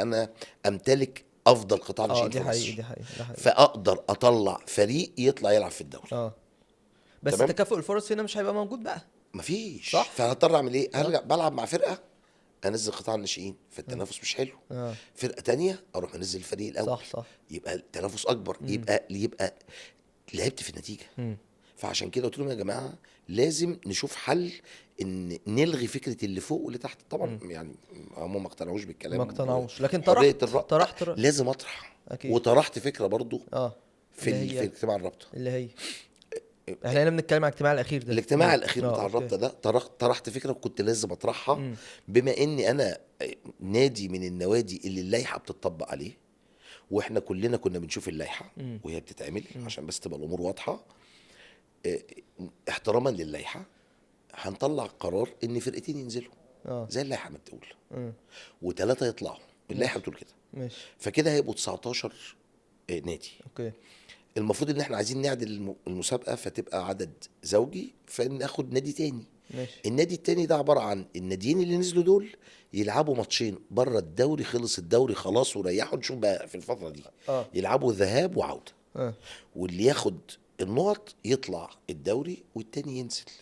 انا امتلك افضل قطاع ناشئين دي في حقيقي، مصر، دي حقيقي، ده حقيقي. فاقدر اطلع فريق يطلع يلعب في الدوري. اه بس تمام. تكافؤ الفرص هنا مش هيبقى موجود بقى. مفيش، صح. فهضطر اعمل ايه؟ اه هرجع بلعب مع فرقه انزل قطاع الناشئين، فالتنافس مش حلو. اه فرقه تانية اروح انزل الفريق الاول، صح صح. يبقى التنافس اكبر، امم يبقى لعبت في النتيجه. امم فعشان كده قلت لهم يا جماعه لازم نشوف حل ان نلغي فكره اللي فوق واللي تحت. طبعا امم يعني هم ما اقتنعوش ما بالكلام اقتنعوش، لكن وحريه طرحت الراي. طرحت رأي. لازم اطرح. اكيد. وطرحت فكره برضو اه في اللي في هي اجتماع الرابطه. اللي هي احنا هنا بنتكلم عن الاجتماع الاخير ده. الاجتماع الاخير اه بتاع اوكي. الرابطه ده طرحت فكره وكنت لازم اطرحها، امم بما اني انا نادي من النوادي اللي اللائحه بتطبق عليه، واحنا كلنا كنا بنشوف اللائحه امم وهي بتتعمل، امم عشان بس تبقى الامور واضحه. اه، احتراما للائحه هنطلع قرار ان فرقتين ينزلوا اه زي اللائحه ما بتقول، امم وثلاثه يطلعوا، اللائحه ماشي بتقول كده. ماشي. فكده هيبقوا 19 نادي. اوكي. المفروض ان احنا عايزين نعدل المسابقه فتبقى عدد زوجي، فناخد نادي تاني. ماشي. النادي التاني ده عباره عن الناديين اللي نزلوا دول يلعبوا ماتشين بره الدوري، خلص الدوري خلاص وريحوا، نشوف بقى في الفتره دي اه يلعبوا ذهاب وعوده، اه واللي ياخد النقط يطلع الدوري والتاني ينزل.